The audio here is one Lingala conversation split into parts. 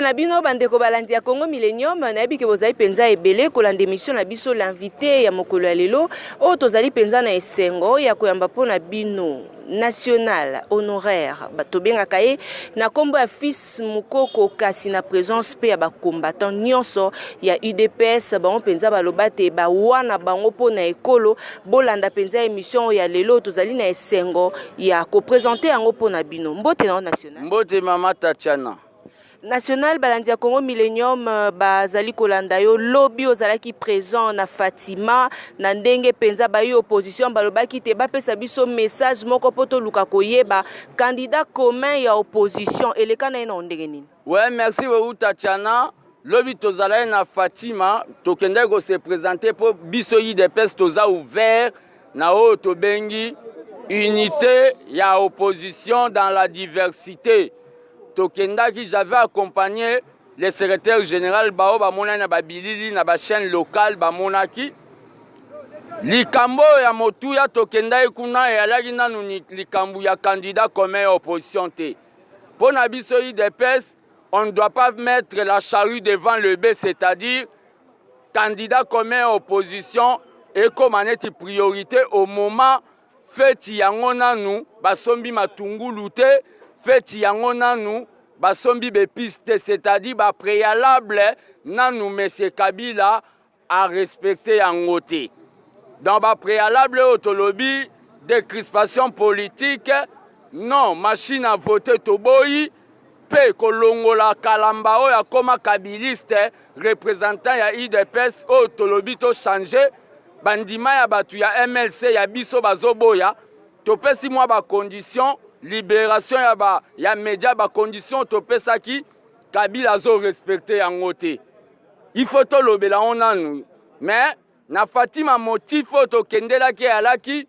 na bino bandeko balandi ya Congo Millennium na yebi ke bozali penza ebele kolanda émission na biso l'invité ya mokolo ya lelo o tozali penza na esengo ya koyamba pona bino national honoraire batobengaka ye na kombo ya fils mukoko kasi na présence pe ya bakombatant nyonso ya UDPS bango penza baloba te ba wana bango pona ekolo bolanda penza émission ya lelo tozali na esengo ya ko présenter yango pona bino mbote na national mbote mama Tatiana National balandi ya Congo Millennium bazali kolanda yo lobby ozalaki présent na Fatima na ndenge penza ba yo opposition balobaki te bapesa biso message moko poto luka koyeba candidat commun ya opposition eleka na ina ndenge nini. Ouais, merci beaucoup Tatiana. Lobby tozala na Fatima tokende ko se présenter pour biso UDPS toza ouvert na o tobengi unité ya opposition dans la diversité. Tokendaki j'avais accompagné le secrétaire général Bao Bamona na babilili na ba chaîne locale Bamonaki likambo ya motuya tokendai kuna ya lagi nanu likambo ya candidat commun opposition te pour na biso UDPS on ne doit pas mettre la charrue devant le bœuf, c'est-à-dire candidat commun opposition et comme aneti priorité au moment feti yango nanu basombi matungulu te feti yango nanu basombi be piste c'est-à-dire ba préalable nanu monsieur Kabila a respecté yango te dans ba préalable autolobby décrispation politique non machine à voter toboyi pe kolongola kalamba o ya koma kabiliste représentant ya UDPS autolobby to changer bandima ya batu ya MLC ya biso bazoboya topesi mwa ba condition libération ya média ba condition topesa ki Kabila zo respecter yango te il faut to lobela onanu mais na Fatima motif to kendela ki alaki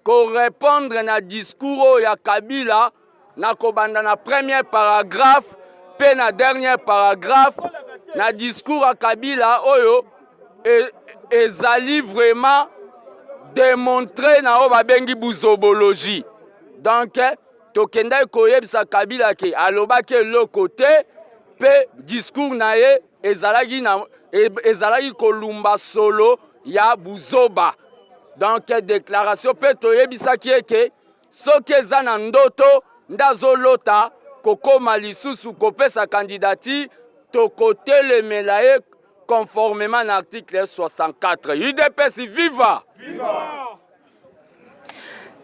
ko répondre na discours ya Kabila na kobanda na premier paragraphe pe na dernier paragraphe na discours ya Kabila oyo ezali vraiment démontrer na o babengi buzobologie donc tokenda koyebisa Kabila ke alobaki le côté pe discours na ye ezalaki kolumba solo ya buzoba donc déclaration pe toyebisa ki ke soki eza na ndoto ndazolota kokoma lisusu kopesa candidature tokotelemela ye conformément à l'article 64. UDPS viva! Viva!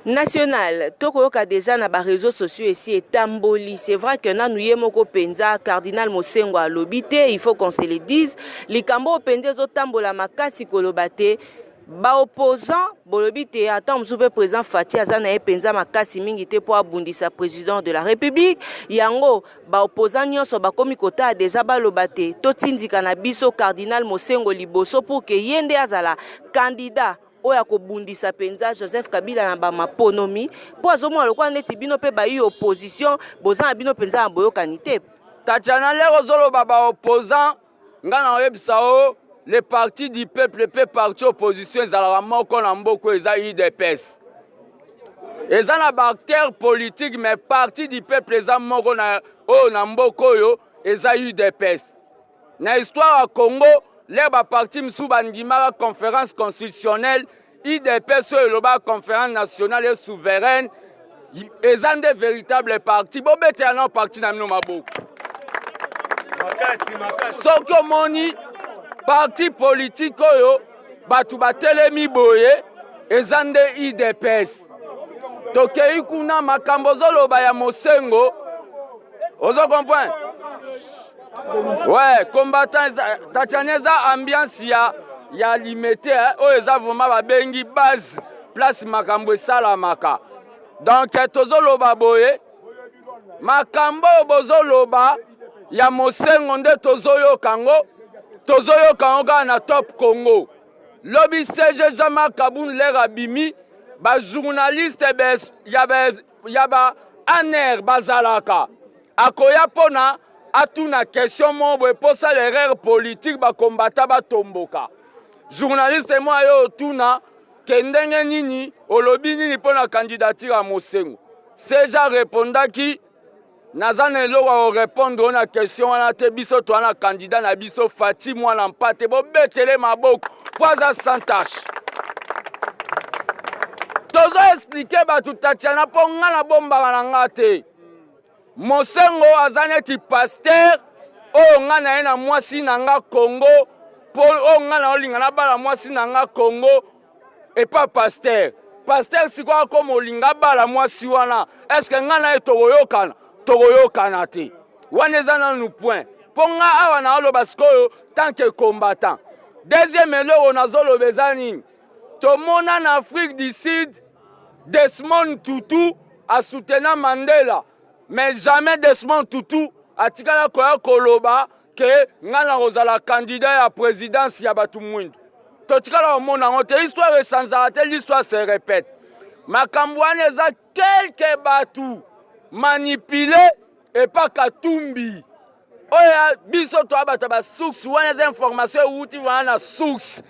National, tokoyoka déjà na ba réseaux sociaux ici et tamboli. C'est vrai que na nuye moko penza cardinal Mosengo a lobité, il faut qu'on se le dise. Likambo penza zo tambola makasi kolobate. Ba opposant bolobité attend msupe président Fati azana penza makasi mingi te po abundisa président de la République. Yango ba opposant nyonso ba komi kota déjà ba lobate. Totindika na biso cardinal Mosengo liboso pour que yende azala candidat oya kobundisa penza Joseph Kabila na ba maponomi po azomo lokwa neti bino pe ba yi opposition bozana bino penza boyokani te. Tatiana lero zolo baba opposant ngana oyebisa o les partis du peuple pe parti opposition ezala moko na mboko eza UDPS eza na acteur politique mais parti du peuple eza moko na o na mboko yo eza UDPS na histoire ya Congo les partis msu bandimaka conférence constitutionnelle UDPS eloba conférence nationale et souveraine eza nde véritable parti bobete ya na parti na mino maboko soki omoni parti politique oyo batu batelemi boye eza nde UDPS tokei kuna makambo zoloba ya Mosengo ozo comprendre ouais combattant Tatiana za ambiance ya limité oyo eza vraiment babengi base place makambo esalamaka donc tozoloba boye makambo bozoloba ya Mosengo nde tozoyoka ngo tozoyoka na Top Congo lobby CG Jama Kaboun lera bimi ba journaliste yaba aner bazalaka akoya pona atuna question mombo posa l'erreur politique ba kombata ba tomboka journaliste moi yo tuna kendenge nini olobi nini pona candidature à Mosengo CG répondaki nazana eloko répondre na question wana te biso to na candidat na biso Fati mwana mpate bo betele maboko poza sans tâche. Tozo expliquer batu Tatiana po nga na bomba na nga te. Mosengo azane ti pasteur o nga na ena mwasi na nga Congo po o nga na olinga na bala mwasi na nga Congo et pas pasteur. Pasteur sikwa comme olinga bala mwasi wana est-ce que nga na togoyokana te. Wana ezana nu point. Po nga awa na oloba sikoyo tant que combattant. Deuxième eloko nazolo bezani. Tomona en Afrique du Sud, Desmond Tutu a soutenu Mandela. Mais jamais Desmond Tutu a tika la koloba que ngana rozala candidat à présidence ya batu mwindu. Totika la mona ngote histoire esanzate l'histoire se répète. Makambwane za quelques batu manipulés et pas Katumbi. Oya biso to abata ba source wana za information uti wana source.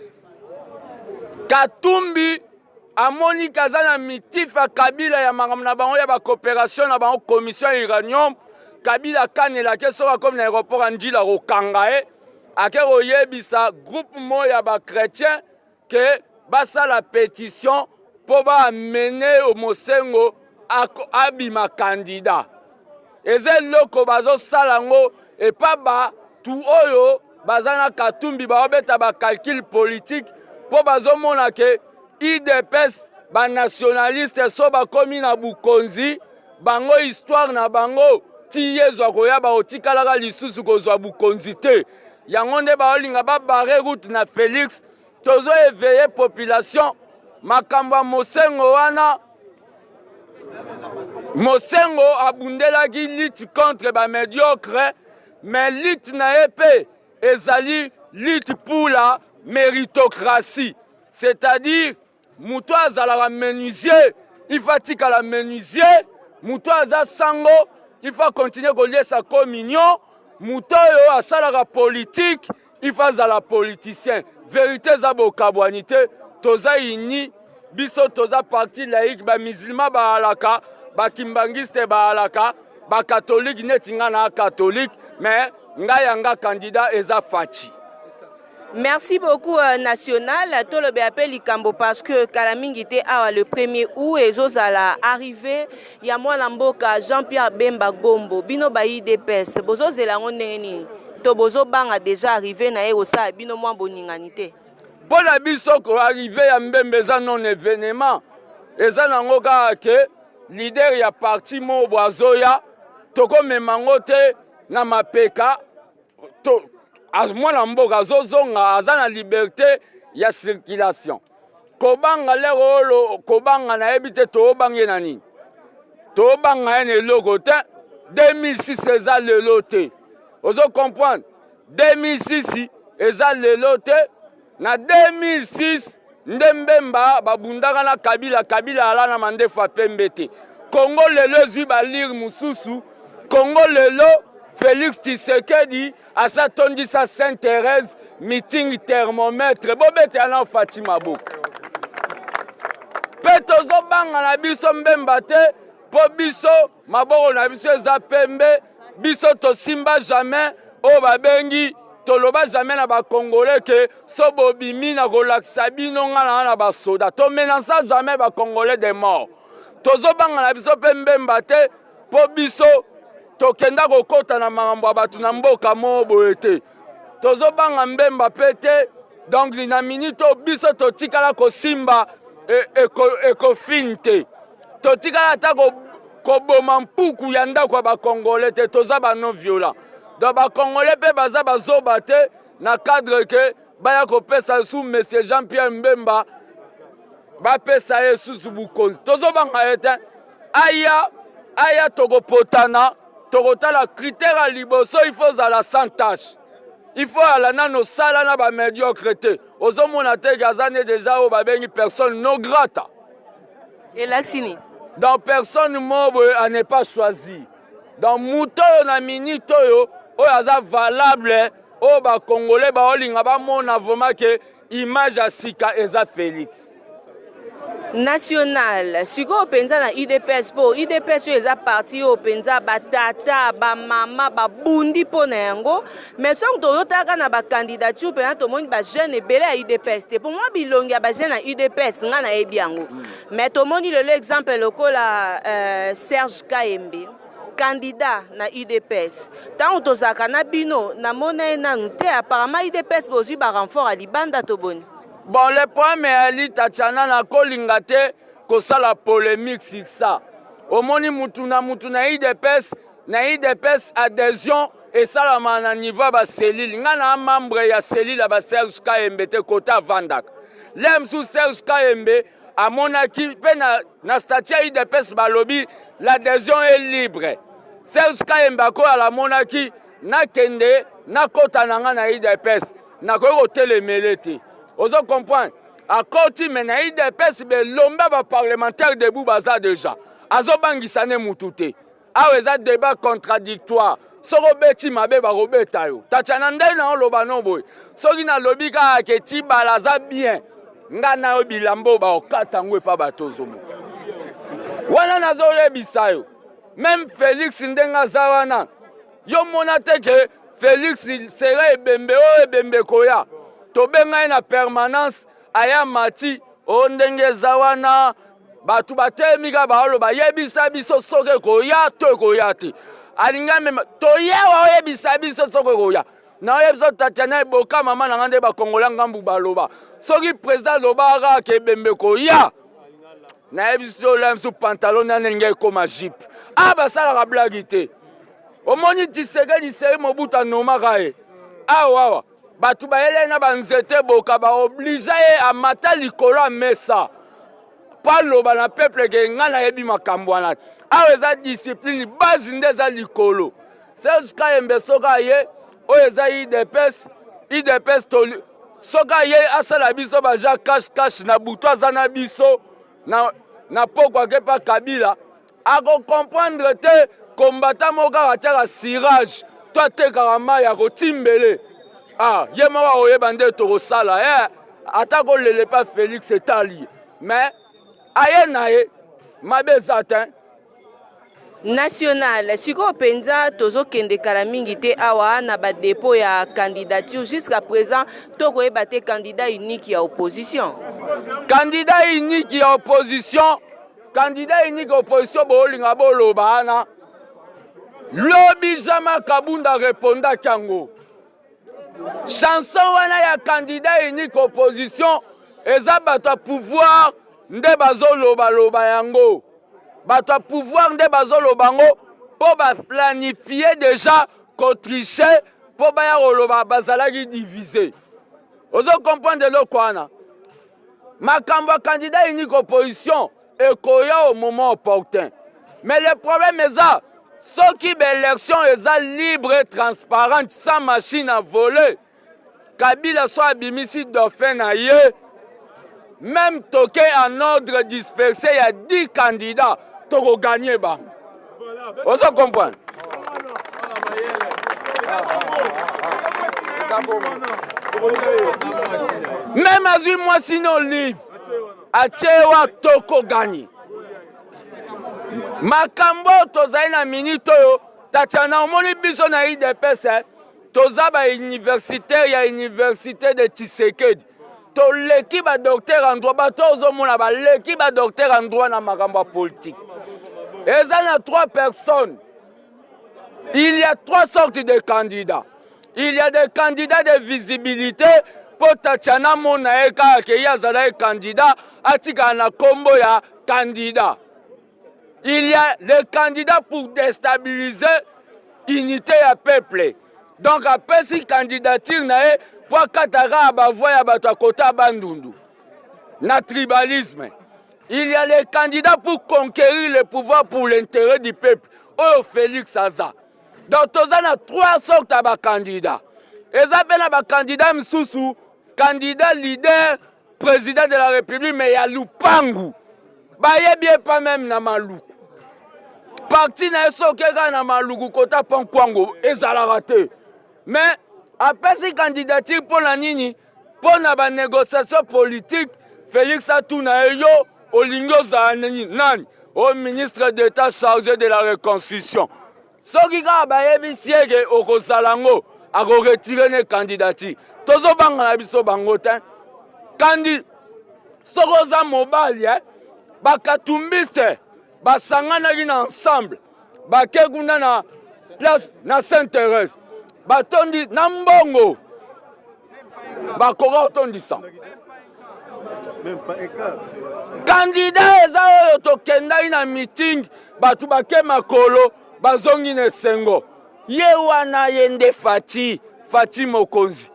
Katumbi amoni kazana mitifa Kabila ya makamna bango ya ba coopération na bango commission uranium Kabila kanela ke soka comme l'aéroport andila rokangae ake oyebisa groupe moya ba chrétien que basa la pétition pour ba mener au Mosengo abima candidat eze loko bazo salango et pas ba tout oyo bazana Katumbi ba obeta ba calcul politique pour bazo mona ke IDPS ba nationaliste so ba komi na bukonzi bango histoire na bango tiyezwa koya ba otikalaka lisusu kozwa bukonzi te yango nde ba olinga ba bare route na Félix tozo éveiller population makambo ya Mosengo wana Mosengo abundelaki lutte contre ba médiocre mais lutte na épée ezali lutte pour la méritocratie c'est-à-dire muto azala menuisier il faut tika la menuisier muto aza sango il faut continuer à lier sa communion muto yo asala la politique il faut azala politicien vérité za bokabwanité toza ini biso toza parti laïque ba musulman ba alaka ba kimbangiste ba alaka ba catholique netinga na catholique mais nga candidat eza Fati. Merci beaucoup National. Tout le BAP Likambo parce que Kalamingi était le 1er août et Zozala arrivé. Il y a moi Lamboka Jean-Pierre Bemba Gombo Bino Bayi Depes. Bozo Zelango Neni. To Bozo Bang a déjà arrivé na Erosa Bino Mwa Boninganité. Bon abiso ko arrivé à Mbembeza non événement. Eza nango ka ke leader ya parti mo boazoya toko memangote na mapeka to moi la mboka zozonga azana liberté ya circulation kobanga lero kobanga na ebite to bangi nani to banga ene logo te 2006 eza lelo te ozo comprendre 2006 eza lelo te na 2006 ndembemba babundaka na Kabila ala na mandefa pembete Congo lelo zwi ba lire mususu Congo lelo Félix Tshisekedi a sa tondi sa Sainte-Thérèse meeting thermomètre bobete ana Fatima bo petozo banga na biso mbemba te po biso maboko na biso eza pembe biso to simba jamais o babengi toloba jamais na ba congolais que so bobimi na kolakisa bino ngana na ba soda to menaça jamais ba congolais des morts tozo banga na biso pembe te po biso tokenda kokota na makambo ya batu na mboka mo boye te tozo banga mbemba pete donc na minute biso totikala kosimba ekofinte totikala ta koboma mpuku ya ndako ya bakongolais te toza bano violent donc bakongolais mpe baza bazoba te na cadre ke baya kopesa su monsieur Jean-Pierre Mbemba bapesa ye susu bukonzi tozobanga ye te aya tokopotana tokotala critère à liboso il faut la sans tâche il faut ala nano sala na ba médiocrité ozomona te gazane déjà o babengi personne non grata et l'axini donc personne mobo n'est pas choisi donc muto na minute yo o aza valable o ba congolais ba olinga ba mona vraiment que image à sika eza Félix. national siko penza na UDPS po UDPS eza parti o penza batata ba mama ba bundi po na yango mais soki toyotaka na ba candidature penza tomoni ba jeune ebele ya UDPS te pour moi bilongi ya ba jeune na UDPS nga na yebi yango mais tomoni lelo exemple lokola Serge Kayembe candidat na UDPS tant tozaka na bino na mona nanu te apparemment UDPS bozwi ba renfort à libanda to boni. Bon, le problème est que Tatiana n'a pas la polémique sur ça. Au moment où na IDPS adhésion et ça la niveau ba cellule. Nga na membre ya cellule ba Serge Kayembe te côté Vandak. L'aime sous Serge Kayembe à monaki pe na statut IDPS ba lobby l'adhésion est libre. Serge Kayembe ko à la monaki na kende na kota na IDPS na ko télémelete. Vous comprenez? À côté, maintenant, il y a des lomba parlementaires debout baza déjà. Azo bangisane mutute. Ah, ils ont débat contradictoire. Soro beti mabe ba robeta yo. Tatiana ndai na loba no boy. Soki na lobi ka ke ti balaza bien. Nga na bilambo ba okata ngwe pa batozo mo. Wana nazo yebisa yo. Même Félix ndenga zawana. Yo monate ke Félix serait ebembe o ebembe koya. Tobenga na permanence aya mati ondenge zawana batu batemika baolo bayebisa biso soke koya to koya te alinga mema toyewa oyebisa biso soke koya na oyebisa Tatiana eboka mama na ngande ba kongola ngambu baloba soki président lobaka ke bembe koya na yebiso lemsu pantalon na nenge koma jeep basala ka blague te omoni Tshisekedi seri Mobutu nomaka e awa batu baele na banzete boka ba oblige a mata likolo mesa pa loba na peuple ke ngana yebi makambo wana aweza discipline base ndeza likolo Serge Kayembe soka ye oyeza IDPS to soka ye asala biso ba ja cash na butu azana biso na pokwa ke pa Kabila ako comprendre te combattant moka ataka sirage to ateka ma ya kotimbele. Ah, il y a un bandé to sala atako lele pas Félix etali mais aye nae mabezatin national siko penza tozo kende kala mingi te awa na ba dépôt ya candidature jusqu'à présent toko ebate candidat unique ya opposition bolinga boloba na lobi jama kabunda réponda kango chanson wana ya candidat unique opposition eza bato pouvoir nde bazoloba yango bato pouvoir nde bazoloba yango po ba planifier déjà cotricher po ba ya koloba bazalaki diviser ozo comprendre le kwana makambo candidat unique opposition ekoya au moment opportun mais le problème est ça. Ce qui est l'élection est libre et transparente, sans machine à voler. Kabila soit abimisi dauphin naïe, même toqué en ordre dispersé, il y a 10 candidats pour gagner. Vous comprenez? Même à 8 mois sinon livre, à Tchewa toko gagner. Makambo tozali na minute oyo Tatiana omoni biso na IDPS toza ba universitaire ya université de Tshisekedi to leki ba docteur en droit ba tozo mona ba leki ba docteur en droit na makambo politique. Eza na 3 personnes. Il y a 3 sortes de candidats. Il y a des candidats de visibilité pour Tatiana mona eka ke ya zala candidat atika na kombo ya candidat. Il y a les candidats pour déstabiliser l'unité à peuple. Donc, après cette candidature, pour Katara, Bavoya, Batakota, Bandundu. Na tribalisme. Il y a les candidats pour conquérir le pouvoir pour l'intérêt du peuple. Oh, Félix Aza. Donc, on a 3 sortes de candidats. Et ça fait un candidat Msoussou, candidat leader, président de la République, mais il y a Lupangu. Bah, il n'y a bien pas même na Malou. Parti na sokeka na maluku kota pankwango ezala raté. Mais après ces candidatures pour la nini, pour la négociation politique, Félix Atouna yo Olingo Zanani, Nani, au ministre d'État chargé de la reconstruction. Soki ka bayebi siege okosalango ako retirer ne candidature. Tozo banga na biso bango ten. Kandi sokoza mobile bakatumbise basangana na ensemble bakegunda na place na Sainte-Thérèse. Batondi na mbongo. Bakora otondisa. Candidat eza oyo tokendai na meeting batu bake makolo bazongi ne sengo. Ye wana yende Fati Mokonzi.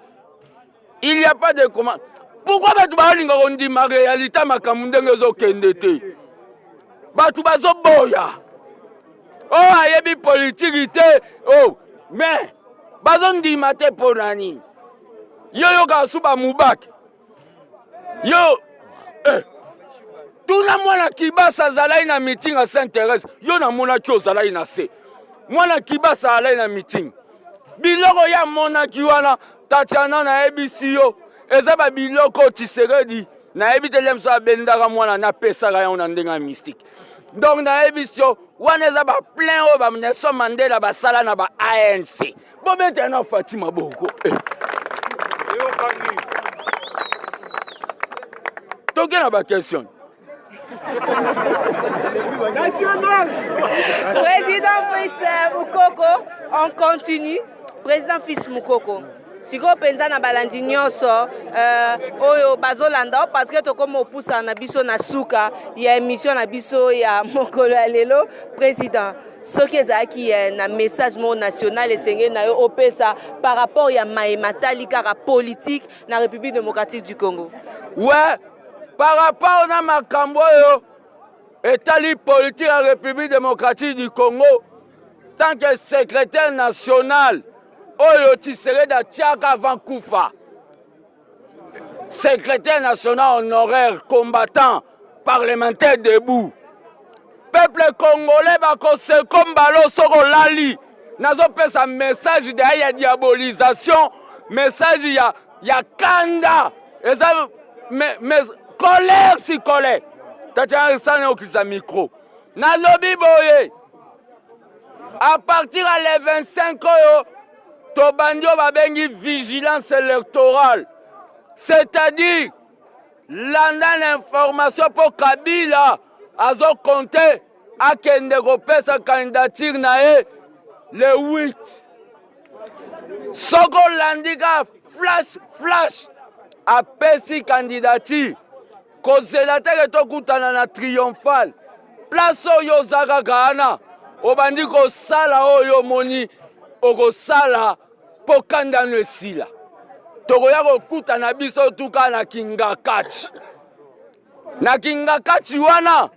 Il n'y a pas de comment. Pourquoi batu balinga kondi ma réalité makamundenge zo kendete? Batu bazo boya. Oh ayebi politique oh mais bazondi mate ponani. Yo ka suba mubak. Yo tuna mwana kibasa zalai na meeting à Sainte-Thérèse. Yo na mona kyo zalai na se. Mwana kibasa zalai na meeting. Biloko ya mona kiwana Tatiana na ebisiyo. Ezaba biloko Tshisekedi na ebitelem so abendaka mwana na pesaka ya na ndenga mystique. Donc na ebisiyo wana ezaba plein o ba Nelson Mandela basala na ba ANC. Bo bete na Fatima Boko. Toke na ba question. Président Fils Moukoko, on continue. Président Fils Moukoko. Si vous pensez na balandi nyonso oyo bazolanda parce que to comme opusa na biso na suka ya émission na biso ya mokolo ya lelo président soki ezaki na message mo national esengeli na yo opesa par rapport ya matali kaka politique na République démocratique du Congo. Ouais, par rapport na makambo yo etali politique en République démocratique du Congo tant que secrétaire national Oyo Tshisekedi Tiaka avant Koufa. Secrétaire national honoraire, combattant, parlementaire debout. Peuple congolais, c'est comme Balo Soro Lali. Nazo pesa un message de la diabolisation, message ya kanda. Et ça, mais colère si colère. Tatiana Sane okisa micro. Nalobi boye. À partir à les 25 ans, Tobandio va bengi vigilance électorale. C'est-à-dire, l'information pour Kabila, azo compter à Kendego sa candidature nae le 8. Soko Landika flash a pesi candidature. Consulateur to kutana na triomphal. Place oyo zaka kana. Obandi ko sala oyo moni oko sala pokandana no sila. Tokoya kokuta na biso tuka na Kingakati. Na Kingakati wana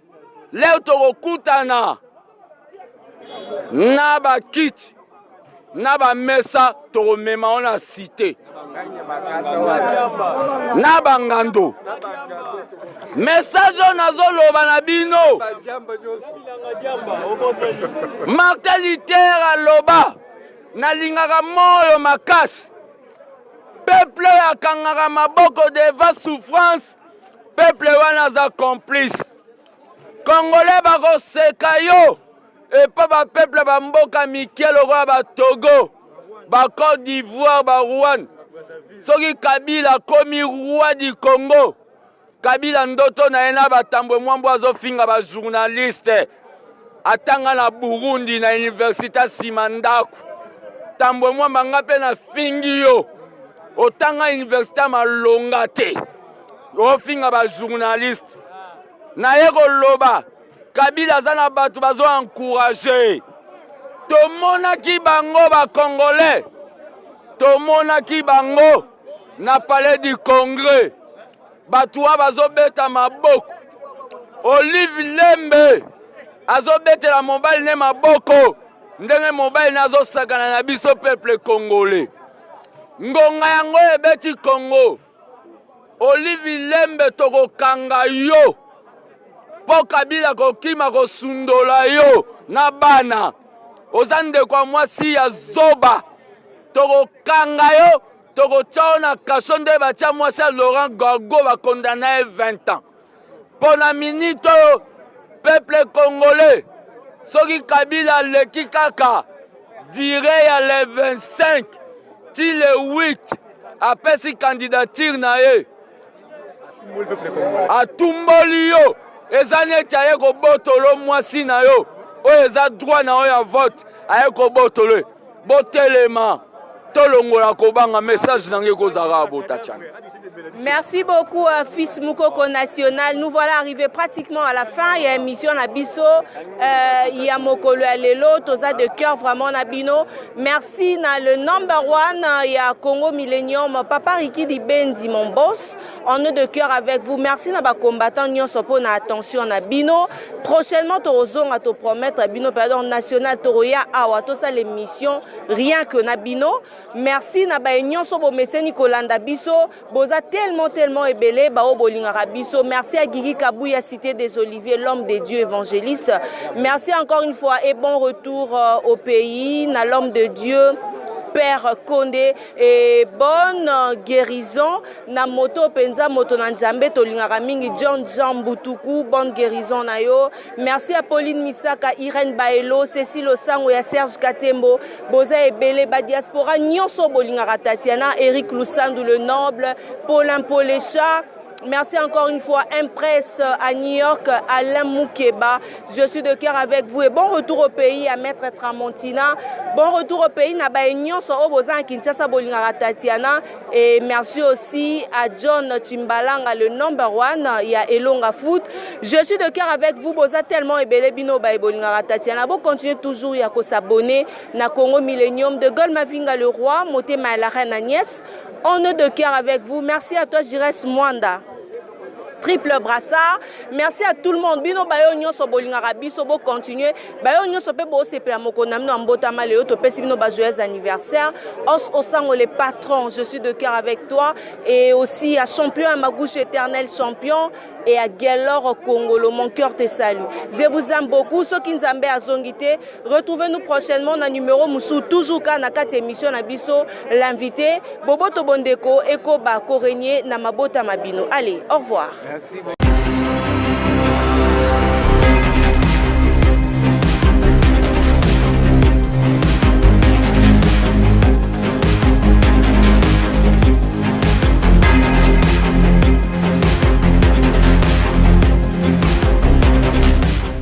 leo tokokutana na ba kit na ba mesa tokomema ona cité na bangando message nazoloba na bino Martin Luther aloba nalingaka moyo makasi peuple akangaka maboko devant souffrance peuple wana za complice Congolais bakoseka yo epa ba peuple ba mboka mikie lokola ba Togo ba Côte d'Ivoire ba Rwanda soki Kabila komi roi du Congo Kabila ndoto na ena batambwe mwambo azofinga ba journaliste atanga na Burundi na université Simandaku tambwe mwamba ngape na fingi yo otanga université malonga te ofinga ba journaliste na yeko loba Kabila zana batu bazo encourager tomona ki bango ba Congolais tomona ki bango na palais du Congrès batu bazo beta maboko Olive Lembe azo beta la mobile ne maboko ndenge mobile nazo sakana na biso peuple congolais ngonga yango ebeti Congo Olive Lembe toko kanga yo po Kabila kokima kosundola yo na bana ozande kwa mwasi ya zoba toko kanga yo toko chao na kasonde batia mwasi ya Laurent Gbagbo ba condamné 20 ans pour la minute peuple congolais soki Kabila leki kaka dirait à le 25 ti le 8 apesi candidature na ye atumboli yo eza neti aye kobotolo mwasi na yo oyo eza droit na yo ya vote aye kobotolo botelema tolongola kobanga message nange kozala bota chana. Merci beaucoup Fils Moukoko National. Nous voilà arrivés pratiquement à la fin. Il y a une émission Nabiso, il y a Mokolo Alelo, Toza de cœur vraiment Nabino. Merci na le number one, il y a Congo Millennium, Papa Riki Di Bendi mon boss. On est de cœur avec vous. Merci na ba combattant nyon sopo na attention Nabino. Prochainement Torozon à te promettre Nabino pardon national Toroya awa to ça l'émission rien que Nabino. Merci na ba nyon sopo messé Nicolas Ndabiso. Boza tellement ébélé bao bolingara biso. Merci à Guigui Kabouya Cité des Oliviers, l'homme des dieux évangéliste. Merci encore une fois et bon retour au pays na l'homme de Dieu Père Condé et bonne guérison na moto penza moto na Nzambe tolingara mingi John Butuku bonne guérison na yo. Merci à Pauline Misaka, Irène Baelo, Cécile Osango ya Serge Katembo, Boza Ebele ba diaspora nyonso bolingara Tatiana, Eric Lusandu le noble, Paulin Polécha. Merci encore une fois, Impress à New York, Alain Moukeba. Je suis de cœur avec vous et bon retour au pays à Maître Tramontina. Bon retour au pays, Nabaïnion, Sorobozan, Kinshasa, Bolingara Tatiana. Et merci aussi à John Chimbalanga, le number one. Il y a Elonga Foot. Je suis de cœur avec vous, Boza tellement et Belebino, Bolingara Tatiana. Vous continuez toujours à s'abonner na Congo Millennium de Golmavinga le roi, Motema la reine Agnès. On est de cœur avec vous. Merci à toi, Jires Mwanda. Triple brassard. Merci à tout le monde. Bino bayo nyonso bolingara biso bo continuer. Bayo nyonso pe bo sepela mokona mino ambota maleo to pesi bino ba joyeux anniversaire. Os osango les patrons, je suis de cœur avec toi et aussi à champion à ma gauche éternel champion et à Gelor Congolo, mon cœur te salue. Je vous aime beaucoup. Ceux qui nzambe azongité, retrouvez-nous prochainement dans numéro Moussou toujours na kati émission na biso l'invité Bobo Tobondeko Eko ba Korenier na mabota mabino. Allez, au revoir. Merci.